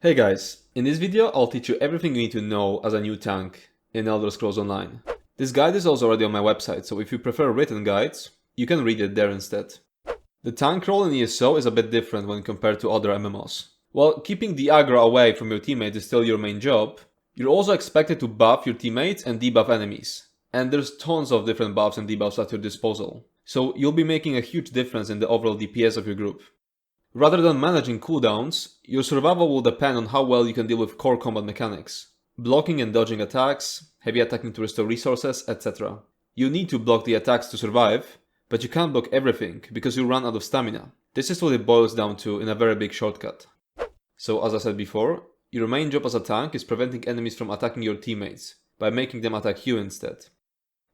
Hey guys, in this video I'll teach you everything you need to know as a new tank in Elder Scrolls Online. This guide is also already on my website, so if you prefer written guides, you can read it there instead. The tank role in ESO is a bit different when compared to other MMOs. While keeping the aggro away from your teammates is still your main job, you're also expected to buff your teammates and debuff enemies. And there's tons of different buffs and debuffs at your disposal, so you'll be making a huge difference in the overall DPS of your group. Rather than managing cooldowns, your survival will depend on how well you can deal with core combat mechanics. Blocking and dodging attacks, heavy attacking to restore resources, etc. You need to block the attacks to survive, but you can't block everything because you run out of stamina. This is what it boils down to in a very big shortcut. So as I said before, your main job as a tank is preventing enemies from attacking your teammates, by making them attack you instead.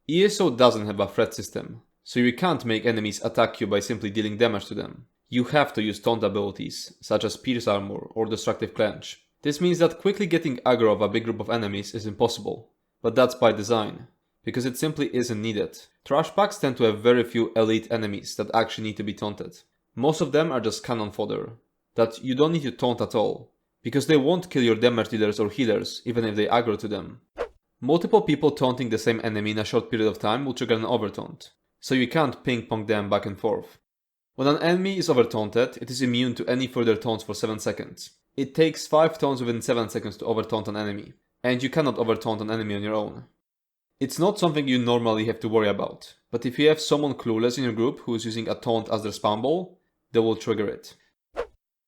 ESO doesn't have a threat system, so you can't make enemies attack you by simply dealing damage to them. You have to use taunt abilities, such as Pierce Armor or Destructive Clench. This means that quickly getting aggro of a big group of enemies is impossible, but that's by design, because it simply isn't needed. Trash packs tend to have very few elite enemies that actually need to be taunted. Most of them are just cannon fodder, that you don't need to taunt at all, because they won't kill your damage dealers or healers even if they aggro to them. Multiple people taunting the same enemy in a short period of time will trigger an overtaunt, so you can't ping-pong them back and forth. When an enemy is overtaunted, it is immune to any further taunts for 7 seconds. It takes 5 taunts within 7 seconds to overtaunt an enemy, and you cannot overtaunt an enemy on your own. It's not something you normally have to worry about, but if you have someone clueless in your group who is using a taunt as their spam ball, they will trigger it.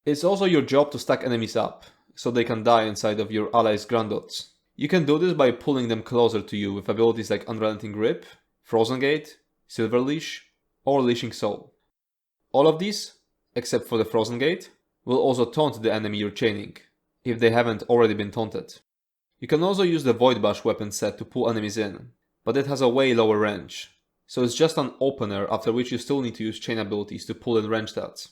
It's also your job to stack enemies up, so they can die inside of your allies' grandots. You can do this by pulling them closer to you with abilities like Unrelenting Grip, Frozen Gate, Silver Leash, or Leashing Soul. All of these, except for the Frozen Gate, will also taunt the enemy you're chaining, if they haven't already been taunted. You can also use the Void Bash weapon set to pull enemies in, but it has a way lower range, so it's just an opener after which you still need to use chain abilities to pull in range stats.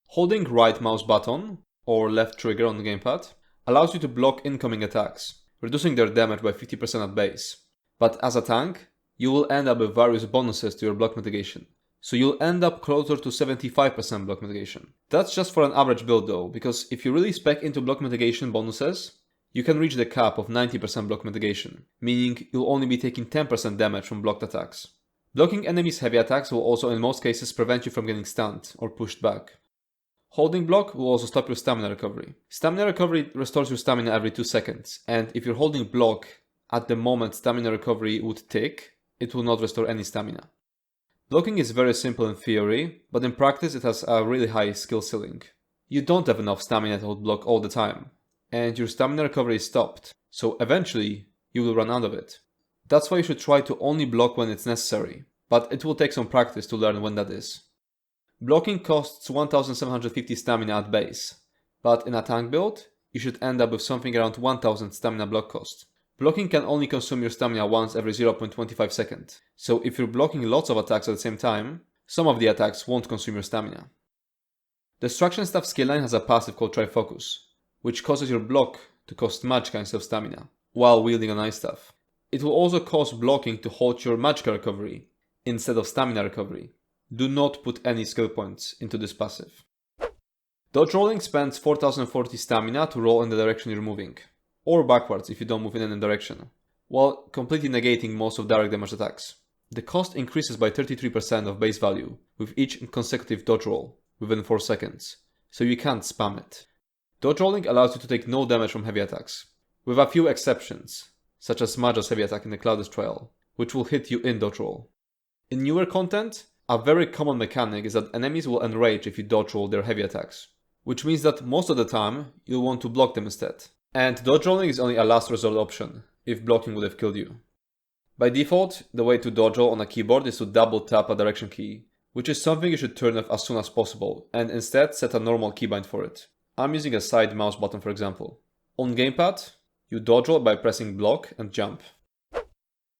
Holding right mouse button, or left trigger on the gamepad, allows you to block incoming attacks, reducing their damage by 50% at base. But as a tank, you will end up with various bonuses to your block mitigation. So you'll end up closer to 75% block mitigation. That's just for an average build though, because if you really spec into block mitigation bonuses, you can reach the cap of 90% block mitigation, meaning you'll only be taking 10% damage from blocked attacks. Blocking enemies' heavy attacks will also in most cases prevent you from getting stunned or pushed back. Holding block will also stop your stamina recovery. Stamina recovery restores your stamina every 2 seconds, and if you're holding block at the moment stamina recovery would tick, it will not restore any stamina. Blocking is very simple in theory, but in practice it has a really high skill ceiling. You don't have enough stamina to hold block all the time, and your stamina recovery is stopped, so eventually you will run out of it. That's why you should try to only block when it's necessary, but it will take some practice to learn when that is. Blocking costs 1750 stamina at base, but in a tank build, you should end up with something around 1000 stamina block cost. Blocking can only consume your stamina once every 0.25 seconds, so if you're blocking lots of attacks at the same time, some of the attacks won't consume your stamina. Destruction Staff skill line has a passive called Try Focus, which causes your block to cost Magicka instead of stamina, while wielding an Ice Staff. It will also cause blocking to halt your Magicka recovery, instead of stamina recovery. Do not put any skill points into this passive. Dodge rolling spends 4040 stamina to roll in the direction you're moving, or backwards if you don't move in any direction, while completely negating most of direct damage attacks. The cost increases by 33% of base value with each consecutive dodge roll within 4 seconds, so you can't spam it. Dodge rolling allows you to take no damage from heavy attacks, with a few exceptions, such as Maja's heavy attack in the Cloudless Trial, which will hit you in dodge roll. In newer content, a very common mechanic is that enemies will enrage if you dodge roll their heavy attacks, which means that most of the time you'll want to block them instead. And dodge rolling is only a last resort option, if blocking would have killed you. By default, the way to dodge roll on a keyboard is to double tap a direction key, which is something you should turn off as soon as possible, and instead set a normal keybind for it. I'm using a side mouse button for example. On gamepad, you dodge roll by pressing block and jump.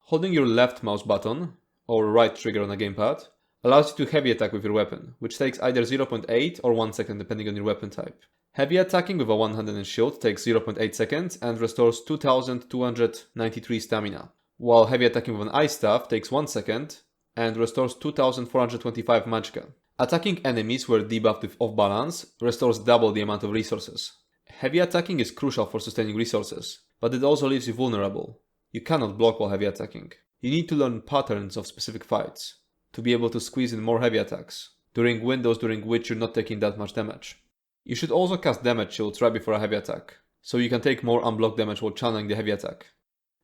Holding your left mouse button, or right trigger on a gamepad, allows you to heavy attack with your weapon, which takes either 0.8 or 1 second depending on your weapon type. Heavy attacking with a one-handed shield takes 0.8 seconds and restores 2293 stamina, while heavy attacking with an Ice Staff takes 1 second and restores 2425 Magicka. Attacking enemies who are debuffed with off balance restores double the amount of resources. heavy attacking is crucial for sustaining resources, but it also leaves you vulnerable. You cannot block while heavy attacking. You need to learn patterns of specific fights to be able to squeeze in more heavy attacks during windows during which you're not taking that much damage. You should also cast damage shields right before a heavy attack, so you can take more unblocked damage while channeling the heavy attack.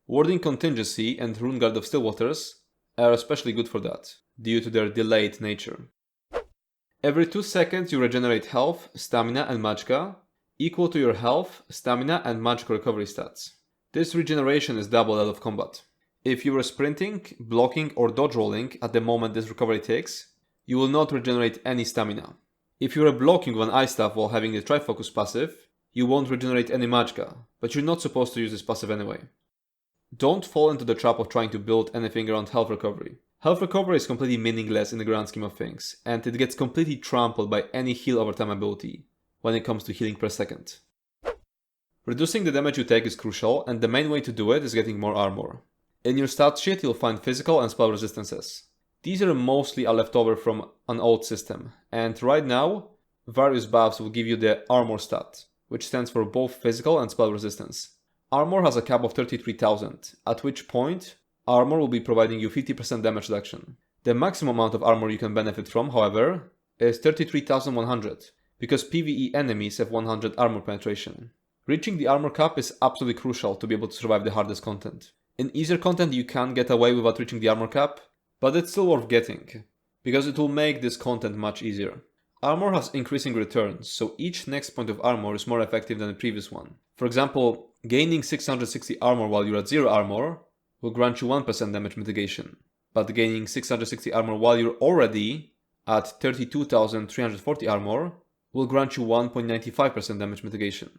Warding Contingency and Rune Guard of Stillwaters are especially good for that, due to their delayed nature. Every 2 seconds you regenerate health, stamina and magicka, equal to your health, stamina and magicka recovery stats. This regeneration is doubled out of combat. If you were sprinting, blocking or dodge rolling at the moment this recovery takes, you will not regenerate any stamina. If you are blocking with an ice staff while having the Trifocus passive, you won't regenerate any magicka, but you're not supposed to use this passive anyway. Don't fall into the trap of trying to build anything around health recovery. Health recovery is completely meaningless in the grand scheme of things, and it gets completely trampled by any heal over time ability when it comes to healing per second. Reducing the damage you take is crucial, and the main way to do it is getting more armor. In your stat sheet you'll find physical and spell resistances. These are mostly a leftover from an old system, and right now, various buffs will give you the armor stat, which stands for both physical and spell resistance. Armor has a cap of 33,000, at which point, armor will be providing you 50% damage reduction. The maximum amount of armor you can benefit from, however, is 33,100, because PvE enemies have 100 armor penetration. Reaching the armor cap is absolutely crucial to be able to survive the hardest content. In easier content you can get away without reaching the armor cap, but it's still worth getting, because it will make this content much easier. Armor has increasing returns, so each next point of armor is more effective than the previous one. For example, gaining 660 armor while you're at 0 armor will grant you 1% damage mitigation, but gaining 660 armor while you're already at 32,340 armor will grant you 1.95% damage mitigation.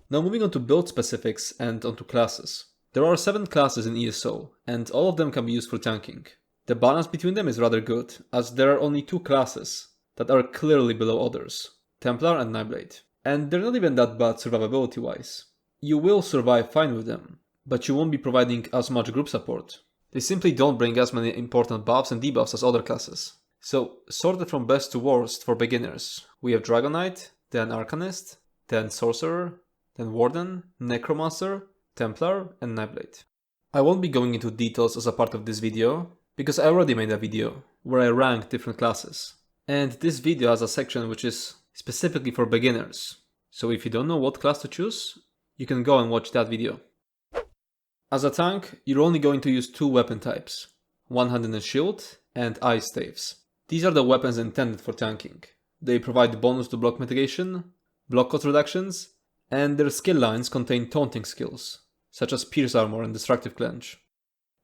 Now moving on to build specifics and onto classes. There are 7 classes in ESO, and all of them can be used for tanking. The balance between them is rather good, as there are only 2 classes that are clearly below others, Templar and Nightblade. And they're not even that bad survivability wise. You will survive fine with them, but you won't be providing as much group support. They simply don't bring as many important buffs and debuffs as other classes. So, sorted from best to worst for beginners, we have Dragon Knight, then Arcanist, then Sorcerer, then Warden, Necromancer, Templar and Nightblade. I won't be going into details as a part of this video, because I already made a video where I ranked different classes. And this video has a section which is specifically for beginners, so if you don't know what class to choose, you can go and watch that video. As a tank, you're only going to use 2 weapon types, one-handed shield and ice staves. These are the weapons intended for tanking. They provide bonus to block mitigation, block cost reductions, and their skill lines contain taunting skills, such as Pierce Armor and Destructive Clench.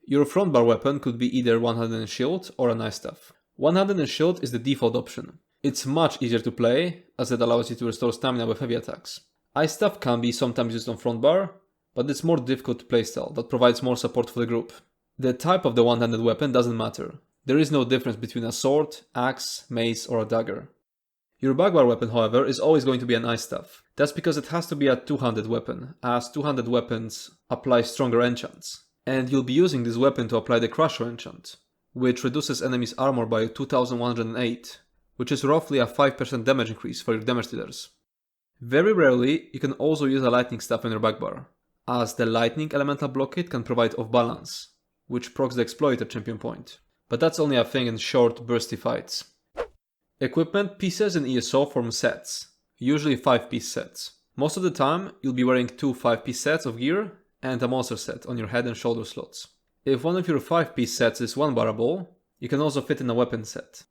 Your front bar weapon could be either one-handed shield or an ice staff. One-handed shield is the default option. It's much easier to play, as it allows you to restore stamina with heavy attacks. Ice staff can be sometimes used on front bar, but it's more difficult to playstyle that provides more support for the group. The type of the one-handed weapon doesn't matter. There is no difference between a sword, axe, mace or a dagger. Your backbar weapon, however, is always going to be an ice staff. That's because it has to be a two-handed weapon, as two-handed weapons apply stronger enchants. And you'll be using this weapon to apply the Crusher enchant, which reduces enemies' armor by 2108, which is roughly a 5% damage increase for your damage dealers. Very rarely, you can also use a lightning staff in your backbar, as the lightning elemental blockade can provide off balance, which procs the exploiter champion point. But that's only a thing in short, bursty fights. Equipment pieces in ESO form sets, usually 5-piece sets. Most of the time, you'll be wearing 2 5-piece sets of gear and a monster set on your head and shoulder slots. If one of your 5-piece sets is one-barable, you can also fit in a weapon set.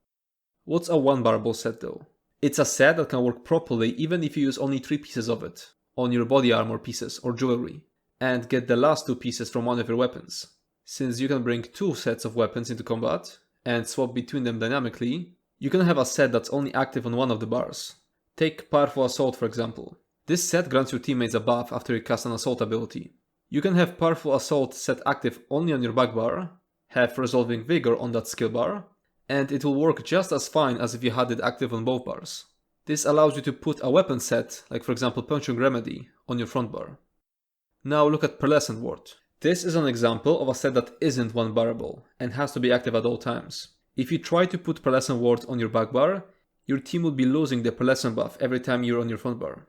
What's a one-barable set though? It's a set that can work properly even if you use only 3 pieces of it on your body armor pieces or jewelry, and get the last 2 pieces from one of your weapons. Since you can bring 2 sets of weapons into combat and swap between them dynamically, you can have a set that's only active on one of the bars. Take Powerful Assault for example. This set grants your teammates a buff after you cast an assault ability. You can have Powerful Assault set active only on your back bar, have Resolving Vigor on that skill bar, and it will work just as fine as if you had it active on both bars. This allows you to put a weapon set, like for example Puncturing Remedy, on your front bar. Now look at Pearlescent Ward. This is an example of a set that isn't one-barable and has to be active at all times. If you try to put Pearlescent Ward on your back bar, your team will be losing the Pearlescent buff every time you're on your front bar.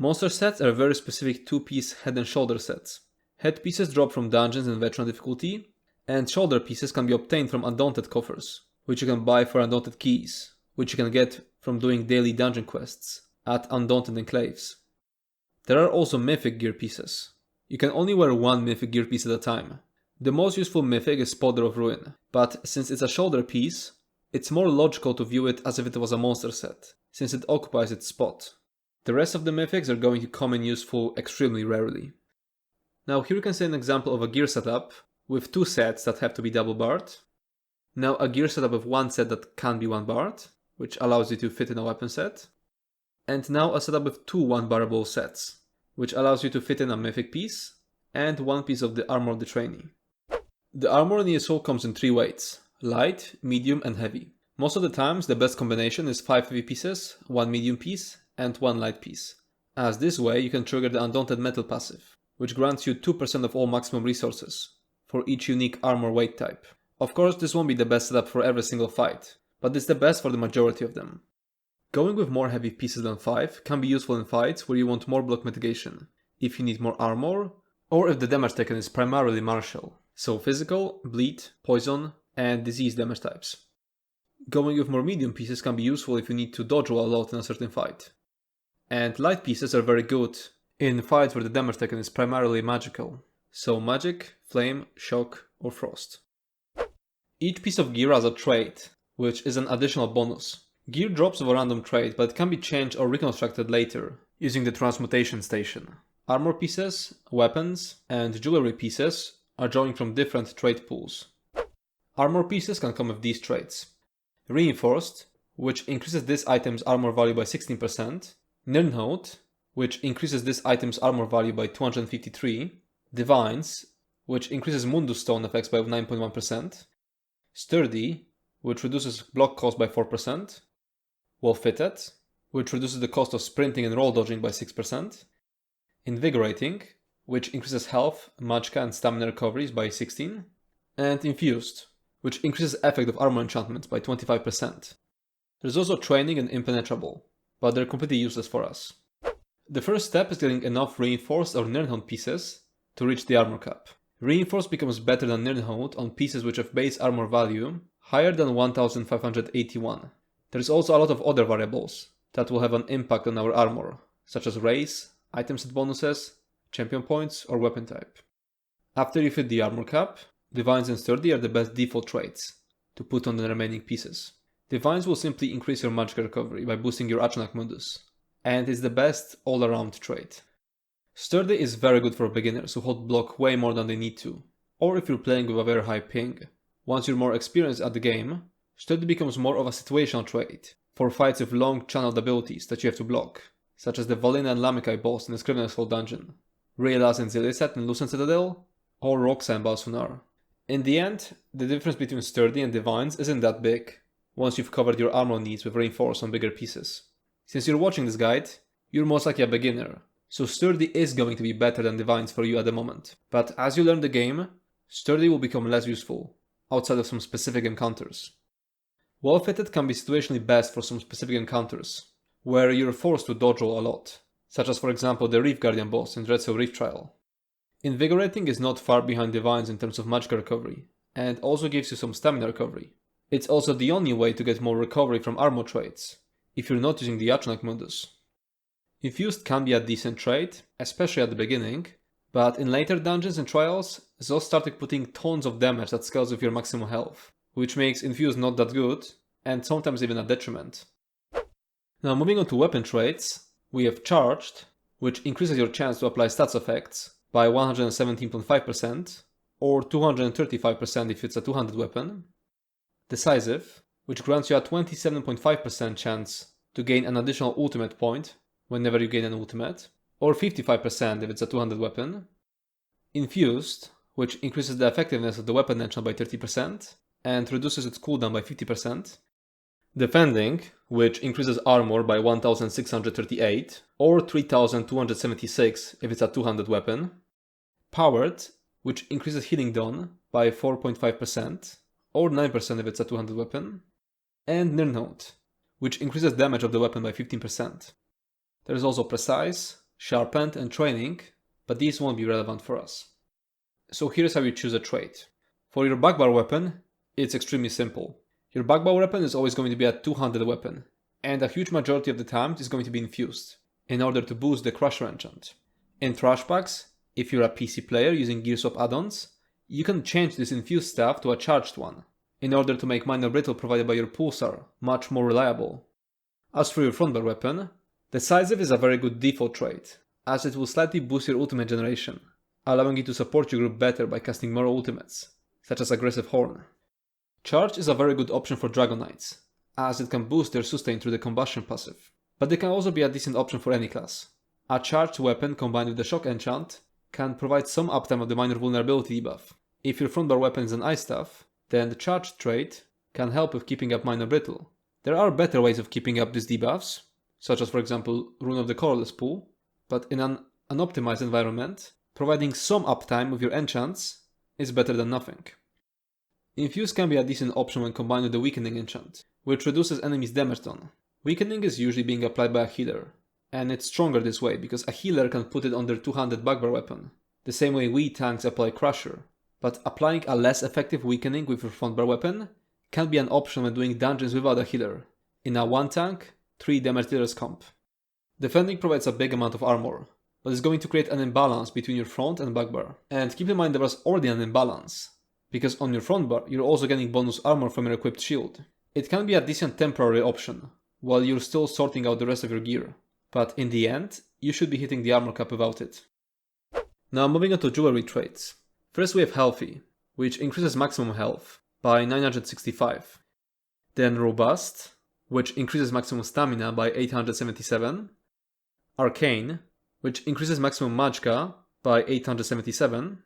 Monster sets are very specific 2-piece head and shoulder sets. Head pieces drop from dungeons in veteran difficulty, and shoulder pieces can be obtained from Undaunted coffers, which you can buy for Undaunted keys, which you can get from doing daily dungeon quests at Undaunted enclaves. There are also mythic gear pieces. You can only wear one mythic gear piece at a time. The most useful mythic is Spotter of Ruin, but since it's a shoulder piece, it's more logical to view it as if it was a monster set, since it occupies its spot. The rest of the mythics are going to come in useful extremely rarely. Now here you can see an example of a gear setup with 2 sets that have to be double barred. Now a gear setup with 1 set that can be 1 barred, which allows you to fit in a weapon set. And now a setup with 2 1-barrable sets, which allows you to fit in a mythic piece and 1 piece of the armor of the trainee. The armor in ESO comes in 3 weights: light, medium and heavy. Most of the times the best combination is 5 heavy pieces, 1 medium piece and 1 light piece, as this way you can trigger the Undaunted Metal passive, which grants you 2% of all maximum resources for each unique armor weight type. Of course, this won't be the best setup for every single fight, but it's the best for the majority of them. Going with more heavy pieces than 5 can be useful in fights where you want more block mitigation, if you need more armor, or if the damage taken is primarily martial, so physical, bleed, poison, and disease damage types. Going with more medium pieces can be useful if you need to dodge roll a lot in a certain fight. And light pieces are very good in fights where the damage taken is primarily magical, so magic, flame, shock, or frost. Each piece of gear has a trait, which is an additional bonus. Gear drops with a random trait, but it can be changed or reconstructed later using the transmutation station. Armor pieces, weapons, and jewelry pieces are drawing from different trait pools. Armor pieces can come with these traits: Reinforced, which increases this item's armor value by 16%, Nirnhout, which increases this item's armor value by 253, Divines, which increases Mundus stone effects by 9.1%, Sturdy, which reduces block cost by 4%, Well-Fitted, which reduces the cost of sprinting and roll dodging by 6%, Invigorating, which increases health, magicka and stamina recoveries by 16%, and Infused, which increases effect of armor enchantments by 25%. There's also Training and Impenetrable, but they're completely useless for us. The first step is getting enough Reinforced or Nirnhout pieces to reach the armor cap. Reinforced becomes better than Nirnhout on pieces which have base armor value higher than 1581. There's also a lot of other variables that will have an impact on our armor, such as race, item set bonuses, champion points, or weapon type. After you fit the armor cap, Divines and Sturdy are the best default traits to put on the remaining pieces. Divines will simply increase your magicka recovery by boosting your Mundus, and is the best all-around trait. Sturdy is very good for beginners who hold block way more than they need to, or if you're playing with a very high ping. Once you're more experienced at the game, Sturdy becomes more of a situational trait for fights with long channeled abilities that you have to block, such as the Valina and Lamikai boss in the Scribing dungeon, Raylas and Ziliset in Lucent Citadel, or Roxa and Balsunar. In the end, the difference between Sturdy and Divines isn't that big, once you've covered your armor needs with Reinforce on bigger pieces. Since you're watching this guide, you're most likely a beginner, so Sturdy is going to be better than Divines for you at the moment. But as you learn the game, Sturdy will become less useful, outside of some specific encounters. Well-Fitted can be situationally best for some specific encounters, where you're forced to dodge roll a lot, such as for example the Reef Guardian boss in Dreadsoul Reef Trial. Invigorating is not far behind Divines in terms of magicka recovery, and also gives you some stamina recovery. It's also the only way to get more recovery from armor traits, if you're not using the Mundus. Infused can be a decent trait, especially at the beginning, but in later dungeons and trials, Zos started putting tons of damage that scales with your maximum health, which makes Infused not that good, and sometimes even a detriment. Now moving on to weapon traits, we have Charged, which increases your chance to apply stats effects by 117.5%, or 235% if it's a two-handed weapon. Decisive, which grants you a 27.5% chance to gain an additional ultimate point whenever you gain an ultimate, or 55% if it's a two-handed weapon. Infused, which increases the effectiveness of the weapon enchant by 30% and reduces its cooldown by 50%. Defending, which increases armor by 1638 or 3276 if it's a two-handed weapon. Powered, which increases healing done by 4.5% or 9% if it's a two-handed weapon. And Nirnhout, which increases damage of the weapon by 15%. There is also Precise, Sharpened, and Training, but these won't be relevant for us. So here's how you choose a trait. For your Bugbear weapon, it's extremely simple. Your Bugbear weapon is always going to be a 200 weapon, and a huge majority of the time is going to be infused, in order to boost the Crusher enchant. In trash packs, if you're a PC player using Gear Swap add-ons, you can change this infused staff to a charged one, in order to make Minor Brittle provided by your Pulsar much more reliable. As for your Frontbar weapon, Decisive is a very good default trait, as it will slightly boost your ultimate generation, allowing you to support your group better by casting more ultimates, such as Aggressive Horn. Charge is a very good option for Dragon Knights, as it can boost their sustain through the combustion passive, but it can also be a decent option for any class. A charged weapon combined with the Shock enchant can provide some uptime of the Minor Vulnerability debuff. If your Frontbar weapon is an Ice Staff, then the charged trait can help with keeping up Minor Brittle. There are better ways of keeping up these debuffs, such as for example Rune of the Colorless Pool, but in an unoptimized environment, providing some uptime with your enchants is better than nothing. Infuse can be a decent option when combined with the Weakening enchant, which reduces enemies' damage done. Weakening is usually being applied by a healer, and it's stronger this way because a healer can put it on their 200 Bugbear weapon, the same way we tanks apply Crusher. But applying a less effective Weakening with your Frontbar weapon can be an option when doing dungeons without a healer, in a 1 tank, 3 damage dealers comp. Defending provides a big amount of armor, but is going to create an imbalance between your front and Bugbear. And keep in mind there was already an imbalance, because on your Frontbar you're also getting bonus armor from your equipped shield. It can be a decent temporary option, while you're still sorting out the rest of your gear, but in the end, you should be hitting the armor cap without it. Now moving on to jewelry traits. First we have Healthy, which increases maximum health by 965. Then Robust, which increases maximum stamina by 877. Arcane, which increases maximum magicka by 877.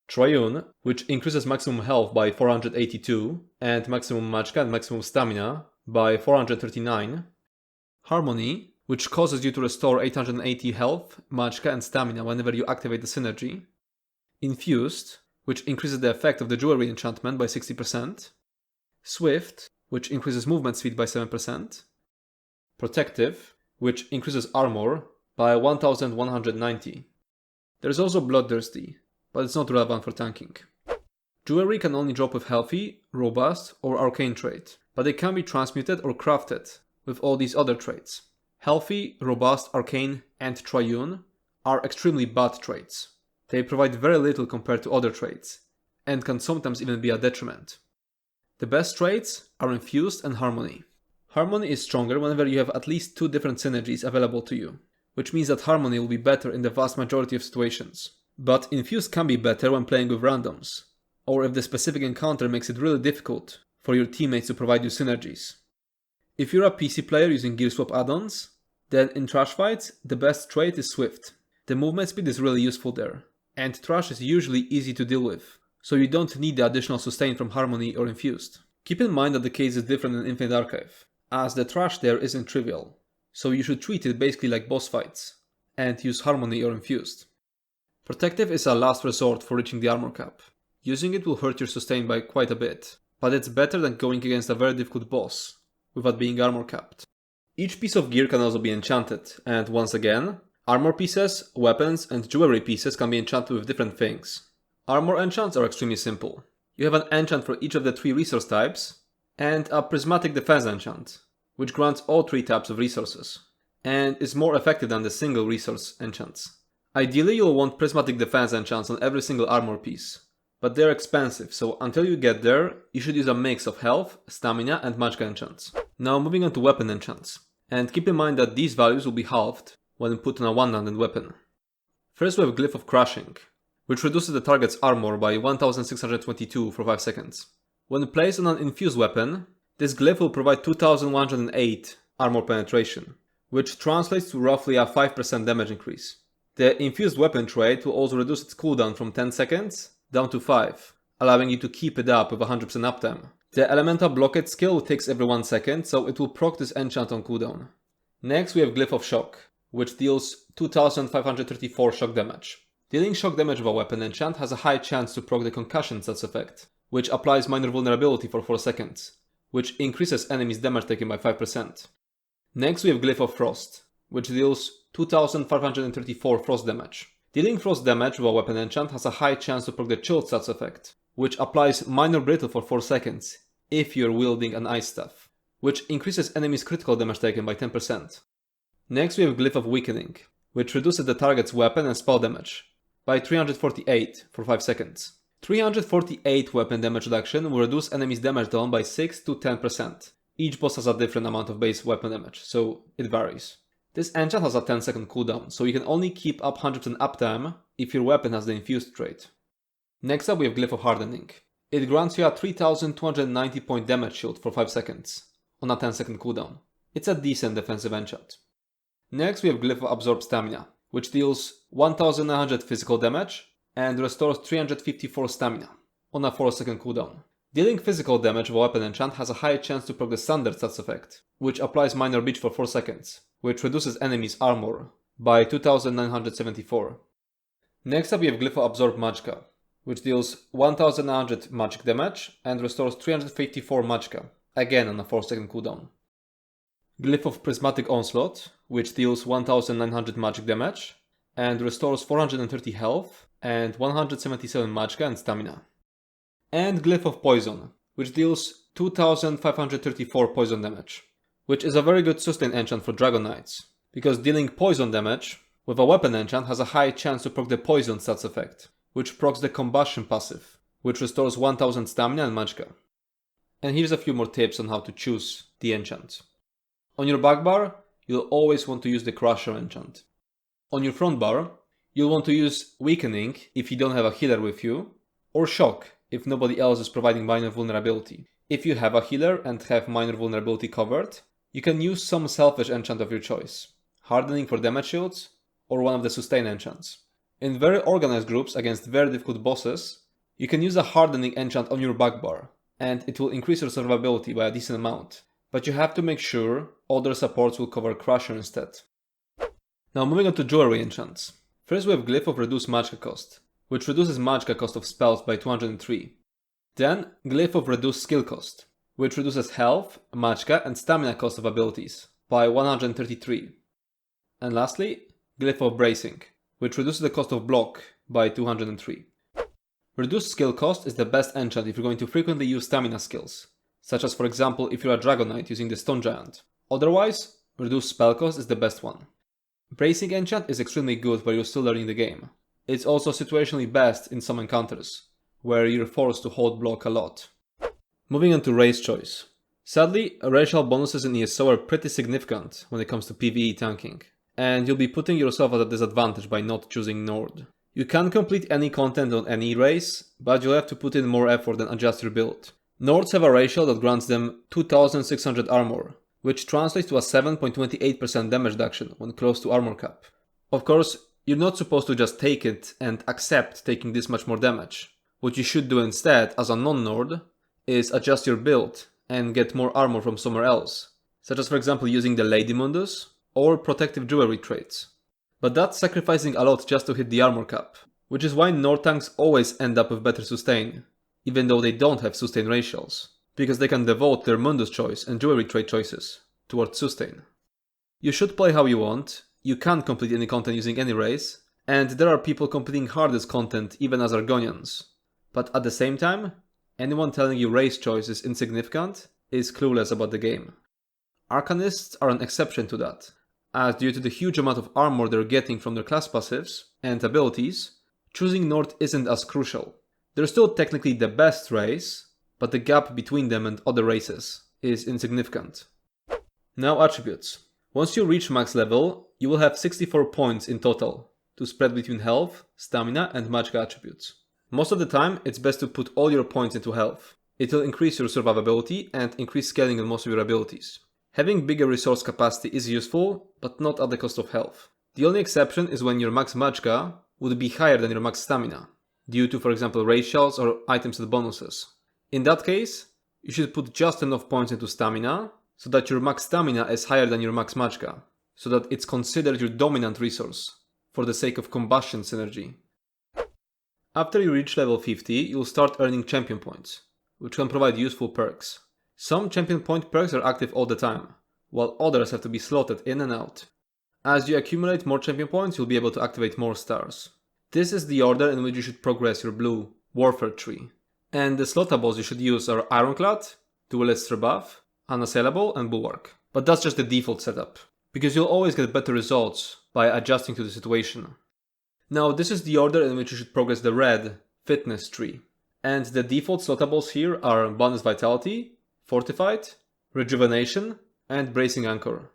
Triune, which increases maximum health by 482, and maximum magicka and maximum stamina by 439. Harmony, which causes you to restore 880 health, magicka and stamina whenever you activate the synergy. Infused, which increases the effect of the jewelry enchantment by 60%. Swift, which increases movement speed by 7%. Protective, which increases armor by 1190. There's also Bloodthirsty, but it's not relevant for tanking. Jewelry can only drop with Healthy, Robust, or Arcane trait, but they can be transmuted or crafted with all these other traits. Healthy, Robust, Arcane, and Triune are extremely bad traits. They provide very little compared to other traits, and can sometimes even be a detriment. The best traits are Infused and Harmony. Harmony is stronger whenever you have at least 2 different synergies available to you, which means that Harmony will be better in the vast majority of situations. But Infused can be better when playing with randoms, or if the specific encounter makes it really difficult for your teammates to provide you synergies. If you're a PC player using Gear Swap add-ons, then in trash fights, the best trait is Swift. The movement speed is really useful there, and trash is usually easy to deal with, so you don't need the additional sustain from Harmony or Infused. Keep in mind that the case is different in Infinite Archive, as the trash there isn't trivial, so you should treat it basically like boss fights, and use Harmony or Infused. Protective is a last resort for reaching the armor cap. Using it will hurt your sustain by quite a bit, but it's better than going against a very difficult boss without being armor capped. Each piece of gear can also be enchanted, and once again, armor pieces, weapons, and jewelry pieces can be enchanted with different things. Armor enchants are extremely simple. You have an enchant for each of the 3 resource types, and a prismatic defense enchant, which grants all 3 types of resources, and is more effective than the single resource enchants. Ideally you'll want prismatic defense enchants on every single armor piece, but they're expensive, so until you get there, you should use a mix of health, stamina, and magicka enchants. Now moving on to weapon enchants, and keep in mind that these values will be halved when put on a one-handed weapon. First we have Glyph of Crushing, which reduces the target's armor by 1622 for 5 seconds. When placed on an infused weapon, this glyph will provide 2108 armor penetration, which translates to roughly a 5% damage increase. The infused weapon trait will also reduce its cooldown from 10 seconds down to 5, allowing you to keep it up with 100% uptime. The elemental blockade skill takes every 1 second, so it will proc this enchant on cooldown. Next we have Glyph of Shock, which deals 2534 shock damage. Dealing shock damage with a weapon enchant has a high chance to proc the concussion stats effect, which applies minor vulnerability for 4 seconds, which increases enemies' damage taken by 5%. Next we have Glyph of Frost, which deals 2534 frost damage. Dealing frost damage with a weapon enchant has a high chance to proc the chill stats effect, which applies minor brittle for 4 seconds if you're wielding an ice staff, which increases enemies' critical damage taken by 10%. Next we have Glyph of Weakening, which reduces the target's weapon and spell damage by 348 for 5 seconds. 348 weapon damage reduction will reduce enemies' damage done by 6 to 10%. Each boss has a different amount of base weapon damage, so it varies. This enchant has a 10-second cooldown, so you can only keep up 100% uptime if your weapon has the infused trait. Next up we have Glyph of Hardening. It grants you a 3290 point damage shield for 5 seconds, on a 10-second cooldown. It's a decent defensive enchant. Next we have Glyph of Absorb Stamina, which deals 1900 physical damage and restores 354 stamina, on a 4-second cooldown. Dealing physical damage with a weapon enchant has a high chance to proc the standard stats effect, which applies minor beach for 4 seconds, which reduces enemies' armor by 2974. Next up we have Glyph of Absorb Magicka, which deals 1900 magic damage and restores 354 magicka, again on a 4-second cooldown. Glyph of Prismatic Onslaught, which deals 1900 magic damage and restores 430 health and 177 magicka and stamina. And Glyph of Poison, which deals 2534 poison damage, which is a very good sustain enchant for Dragon Knights, because dealing poison damage with a weapon enchant has a high chance to proc the poison stats effect, which procs the combustion passive, which restores 1000 stamina and magicka. And here's a few more tips on how to choose the enchant. On your back bar, you'll always want to use the Crusher enchant. On your front bar, you'll want to use Weakening if you don't have a healer with you, or Shock if nobody else is providing minor vulnerability. If you have a healer and have minor vulnerability covered, you can use some selfish enchant of your choice, Hardening for damage shields, or one of the sustain enchants. In very organized groups against very difficult bosses, you can use a Hardening enchant on your back bar, and it will increase your survivability by a decent amount, but you have to make sure other supports will cover Crusher instead. Now moving on to jewelry enchants. First we have Glyph of Reduced Magicka Cost, which reduces magicka cost of spells by 203. Then Glyph of Reduced Skill Cost, which reduces health, magicka and stamina cost of abilities by 133. And lastly, Glyph of Bracing, which reduces the cost of block by 203. Reduced Skill Cost is the best enchant if you're going to frequently use stamina skills, such as for example if you're a Dragon Knight using the Stone Giant. Otherwise, Reduced Spell Cost is the best one. Bracing enchant is extremely good while you're still learning the game. It's also situationally best in some encounters, where you're forced to hold block a lot. Moving on to race choice. Sadly, racial bonuses in ESO are pretty significant when it comes to PvE tanking, and you'll be putting yourself at a disadvantage by not choosing Nord. You can complete any content on any race, but you'll have to put in more effort and adjust your build. Nords have a racial that grants them 2600 armor, which translates to a 7.28% damage reduction when close to armor cap. Of course, you're not supposed to just take it and accept taking this much more damage. What you should do instead, as a non-Nord, is adjust your build and get more armor from somewhere else, such as for example using the Lady Mundus or protective jewelry traits. But that's sacrificing a lot just to hit the armor cap, which is why Nord tanks always end up with better sustain, even though they don't have sustain racials, because they can devote their Mundus choice and jewelry trait choices towards sustain. You should play how you want. You can complete any content using any race, and there are people completing hardest content even as Argonians. But at the same time, anyone telling you race choice is insignificant is clueless about the game. Arcanists are an exception to that, as due to the huge amount of armor they're getting from their class passives and abilities, choosing Nord isn't as crucial. They're still technically the best race, but the gap between them and other races is insignificant. Now attributes. Once you reach max level, you will have 64 points in total to spread between health, stamina and magicka attributes. Most of the time, it's best to put all your points into health. It will increase your survivability and increase scaling on most of your abilities. Having bigger resource capacity is useful, but not at the cost of health. The only exception is when your max magicka would be higher than your max stamina, due to for example racials or items with bonuses. In that case, you should put just enough points into stamina, so that your max stamina is higher than your max magicka, so that it's considered your dominant resource, for the sake of combustion synergy. After you reach level 50, you'll start earning champion points, which can provide useful perks. Some champion point perks are active all the time, while others have to be slotted in and out. As you accumulate more champion points, you'll be able to activate more stars. This is the order in which you should progress your blue warfare tree. And the slotables you should use are Ironclad, Duelist Rebuff, Unassailable, and Bulwark. But that's just the default setup, because you'll always get better results by adjusting to the situation. Now this is the order in which you should progress the red fitness tree. And the default slotables here are Bonus Vitality, Fortified, Rejuvenation, and Bracing Anchor.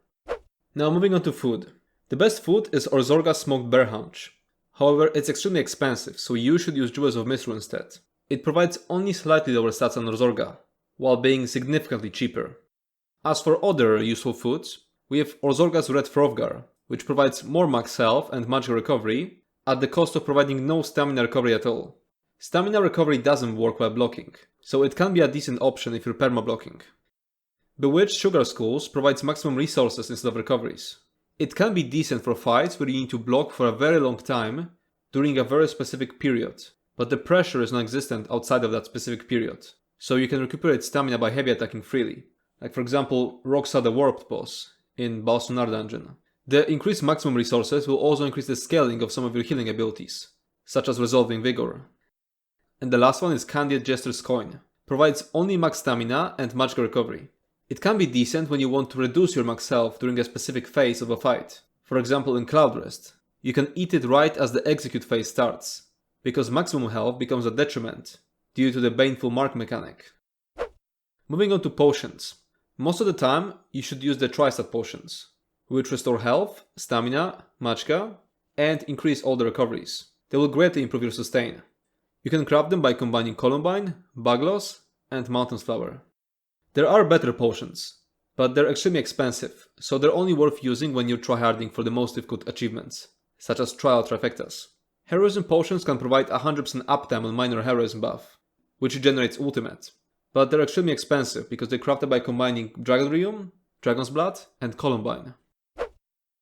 Now moving on to food. The best food is Orzorga's Smoked Bear Haunch. However, it's extremely expensive, so you should use Jewels of Misrule instead. It provides only slightly lower stats than Orzorga, while being significantly cheaper. As for other useful foods, we have Orzorga's Red Frofgar, which provides more max health and magical recovery at the cost of providing no stamina recovery at all. Stamina recovery doesn't work while blocking, so it can be a decent option if you're perma-blocking. Bewitched Sugar Skulls provides maximum resources instead of recoveries. It can be decent for fights where you need to block for a very long time during a very specific period, but the pressure is non-existent outside of that specific period, so you can recuperate stamina by heavy attacking freely, like for example Roxa the Warped boss in Balsonar dungeon. The increased maximum resources will also increase the scaling of some of your healing abilities, such as Resolving Vigor. And the last one is Candid Jester's Coin. Provides only max stamina and magical recovery. It can be decent when you want to reduce your max health during a specific phase of a fight. For example in Cloud Rest. You can eat it right as the execute phase starts, because maximum health becomes a detriment due to the Baneful Mark mechanic. Moving on to potions. Most of the time you should use the Tri-Stat potions, which restore health, stamina, magicka, and increase all the recoveries. They will greatly improve your sustain. You can craft them by combining Columbine, Baglos, and Mountain's Flower. There are better potions, but they're extremely expensive, so they're only worth using when you're tryharding for the most difficult achievements, such as Trial Trifectas. Heroism potions can provide 100% uptime on minor heroism buff, which generates ultimate, but they're extremely expensive because they're crafted by combining Dragonrium, Dragon's Blood, and Columbine.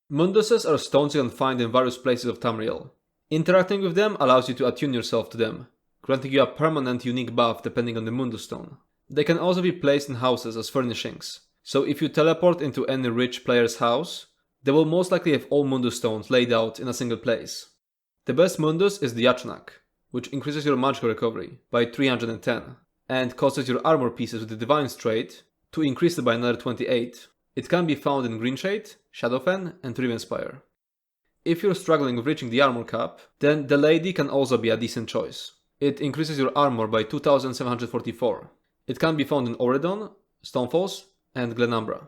Munduses are stones you can find in various places of Tamriel. Interacting with them allows you to attune yourself to them, granting you a permanent unique buff depending on the Mundus stone. They can also be placed in houses as furnishings, so if you teleport into any rich player's house, they will most likely have all Mundus stones laid out in a single place. The best Mundus is the Yachnak, which increases your magical recovery by 310, and causes your armor pieces with the Divine's trait to increase it by another 28. It can be found in Greenshade, Shadowfen, and Rivenspire. If you're struggling with reaching the armor cap, then the Lady can also be a decent choice. It increases your armor by 2744. It can be found in Oredon, Stonefalls, and Glenumbra.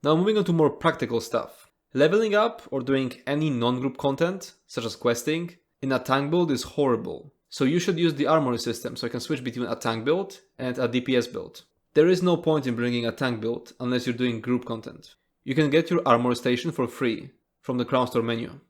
Now moving on to more practical stuff. Leveling up or doing any non-group content, such as questing, in a tank build is horrible. So you should use the Armory system so you can switch between a tank build and a DPS build. There is no point in bringing a tank build unless you're doing group content. You can get your Armory station for free from the Crown Store menu.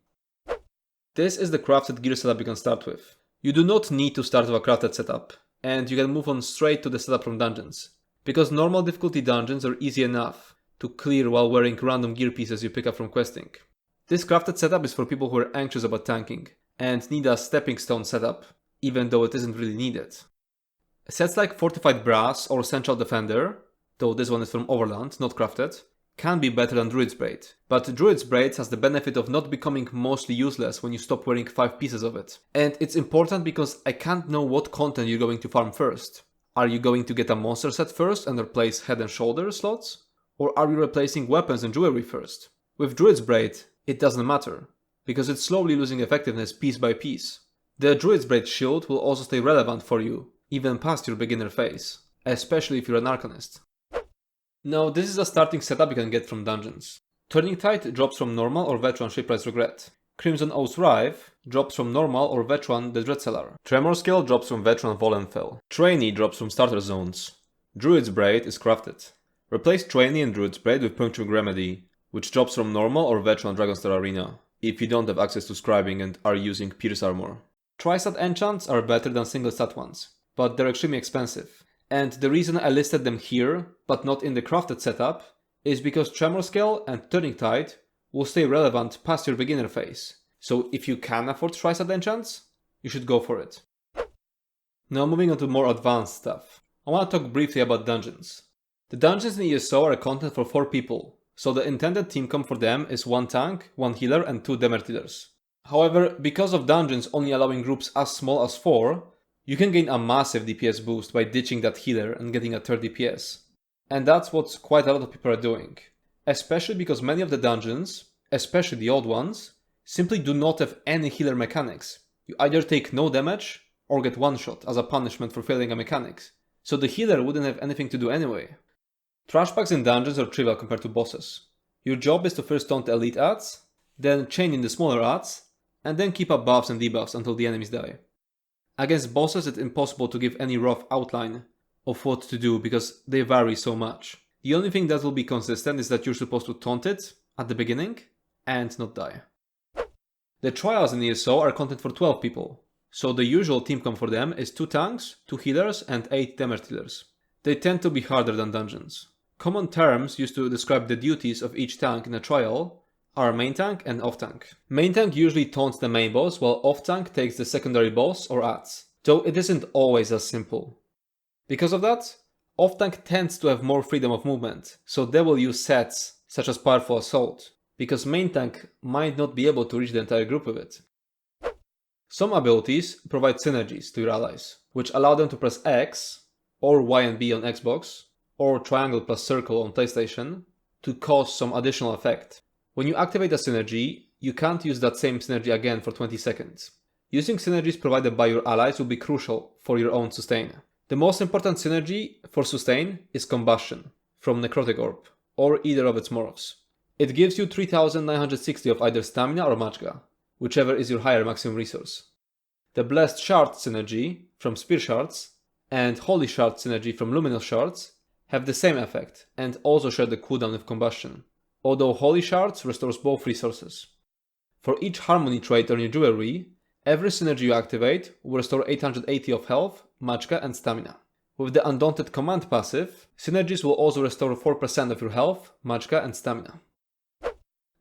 This is the crafted gear setup you can start with. You do not need to start with a crafted setup, and you can move on straight to the setup from dungeons, because normal difficulty dungeons are easy enough to clear while wearing random gear pieces you pick up from questing. This crafted setup is for people who are anxious about tanking and need a stepping stone setup, even though it isn't really needed. Sets like Fortified Brass or Central Defender, though this one is from Overland, not crafted, can be better than Druid's Braid, but Druid's Braid has the benefit of not becoming mostly useless when you stop wearing 5 pieces of it. And it's important because I can't know what content you're going to farm first. Are you going to get a monster set first and replace head and shoulder slots? Or are you replacing weapons and jewelry first? With Druid's Braid, it doesn't matter, because it's slowly losing effectiveness piece by piece. The Druid's Braid shield will also stay relevant for you, even past your beginner phase, especially if you're an Arcanist. Now this is a starting setup you can get from dungeons. Turning Tide drops from normal or veteran Shipwright's Regret. Crimson Oath's Rive drops from normal or veteran the Dreadcellar. Tremor Scale drops from veteran Volenfell. Trainee drops from starter zones. Druid's Braid is crafted. Replace Trainee and Druid's Braid with Puncturing Remedy, which drops from normal or veteran Dragonstar Arena, if you don't have access to Scribing and are using Pierce Armor. Tri-stat enchants are better than single stat ones, but they're extremely expensive. And the reason I listed them here, but not in the crafted setup, is because Tremor Scale and Turning Tide will stay relevant past your beginner phase. So if you can afford Tri-stat enchants, you should go for it. Now moving on to more advanced stuff. I want to talk briefly about dungeons. The dungeons in ESO are content for 4 people, so the intended team comp for them is 1 tank, 1 healer and 2 damage dealers. However, because of dungeons only allowing groups as small as 4, you can gain a massive DPS boost by ditching that healer and getting a 3rd DPS. And that's what quite a lot of people are doing. Especially because many of the dungeons, especially the old ones, simply do not have any healer mechanics. You either take no damage or get one shot as a punishment for failing a mechanics. So the healer wouldn't have anything to do anyway. Trash packs in dungeons are trivial compared to bosses. Your job is to first taunt the elite adds, then chain in the smaller adds, and then keep up buffs and debuffs until the enemies die. Against bosses it's impossible to give any rough outline of what to do because they vary so much. The only thing that will be consistent is that you're supposed to taunt it at the beginning and not die. The trials in ESO are content for 12 people, so the usual team comp for them is 2 tanks, 2 healers and 8 damage dealers. They tend to be harder than dungeons. Common terms used to describe the duties of each tank in a trial are main tank and off tank. Main tank usually taunts the main boss while off tank takes the secondary boss or adds, though it isn't always as simple. Because of that, off tank tends to have more freedom of movement, so they will use sets such as Powerful Assault, because main tank might not be able to reach the entire group with it. Some abilities provide synergies to your allies, which allow them to press X, or Y and B on Xbox, or triangle plus circle on PlayStation, to cause some additional effect. When you activate a synergy, you can't use that same synergy again for 20 seconds. Using synergies provided by your allies will be crucial for your own sustain. The most important synergy for sustain is Combustion, from Necrotic Orb, or either of its morphs. It gives you 3960 of either stamina or magga, whichever is your higher maximum resource. The Blessed Shard synergy from Spear Shards and Holy Shard synergy from Luminous Shards have the same effect and also share the cooldown with Combustion, although Holy Shards restores both resources. For each Harmony trait on your jewelry, every synergy you activate will restore 880 of health, magga and stamina. With the Undaunted Command passive, synergies will also restore 4% of your health, magga and stamina.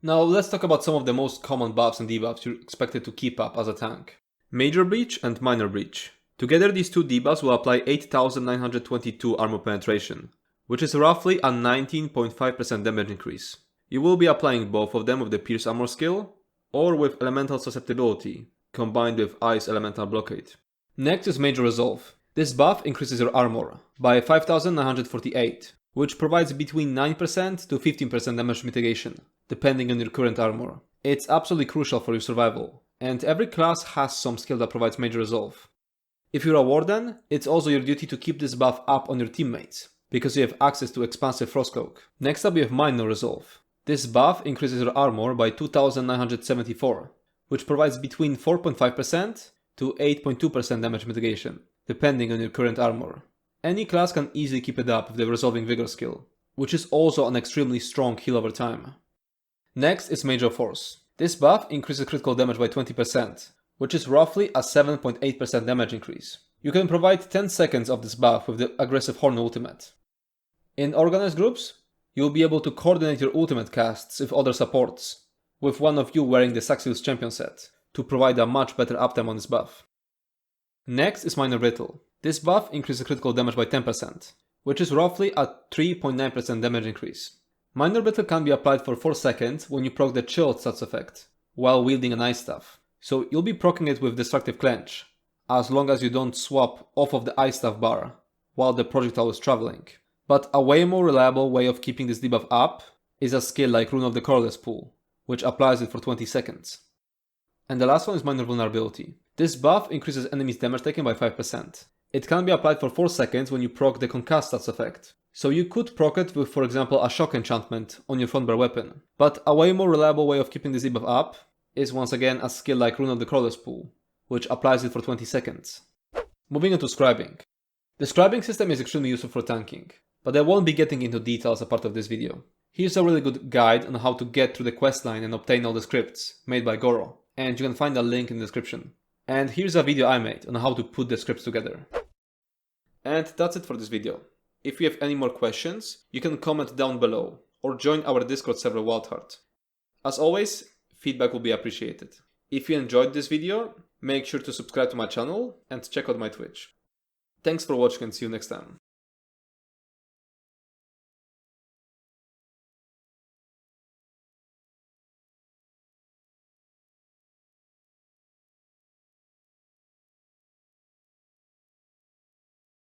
Now let's talk about some of the most common buffs and debuffs you're expected to keep up as a tank. Major Breach and Minor Breach. Together these two debuffs will apply 8922 armor penetration, which is roughly a 19.5% damage increase. You will be applying both of them with the Pierce Armor skill, or with Elemental Susceptibility, combined with Ice Elemental Blockade. Next is Major Resolve. This buff increases your armor by 5948, which provides between 9% to 15% damage mitigation, depending on your current armor. It's absolutely crucial for your survival, and every class has some skill that provides Major Resolve. If you're a Warden, it's also your duty to keep this buff up on your teammates, because you have access to Expansive Frostcloak. Next up we have Minor Resolve. This buff increases your armor by 2974, which provides between 4.5% to 8.2% damage mitigation, depending on your current armor. Any class can easily keep it up with the Resolving Vigor skill, which is also an extremely strong heal over time. Next is Major Force. This buff increases critical damage by 20%, which is roughly a 7.8% damage increase. You can provide 10 seconds of this buff with the Aggressive Horn ultimate. In organized groups, you'll be able to coordinate your ultimate casts with other supports, with one of you wearing the Saxius champion set, to provide a much better uptime on this buff. Next is Minor Brittle. This buff increases critical damage by 10%, which is roughly a 3.9% damage increase. Minor Brittle can be applied for 4 seconds when you proc the Chilled stats effect, while wielding an Ice Staff. So you'll be proccing it with Destructive Clench, as long as you don't swap off of the Ice Staff bar while the projectile is traveling. But a way more reliable way of keeping this debuff up is a skill like Rune of the Colorless Pool, which applies it for 20 seconds. And the last one is Minor Vulnerability. This buff increases enemies' damage taken by 5%. It can be applied for 4 seconds when you proc the Concuss stats effect. So you could proc it with, for example, a Shock enchantment on your front bar weapon. But a way more reliable way of keeping this debuff up is once again a skill like Rune of the Crawler's Pool, which applies it for 20 seconds. Moving on to Scribing. The Scribing system is extremely useful for tanking, but I won't be getting into details as a part of this video. Here's a really good guide on how to get through the questline and obtain all the scripts made by Goro, and you can find a link in the description. And here's a video I made on how to put the scripts together. And that's it for this video. If you have any more questions, you can comment down below, or join our Discord server Wildheart. As always, feedback will be appreciated. If you enjoyed this video, make sure to subscribe to my channel and check out my Twitch. Thanks for watching and see you next time.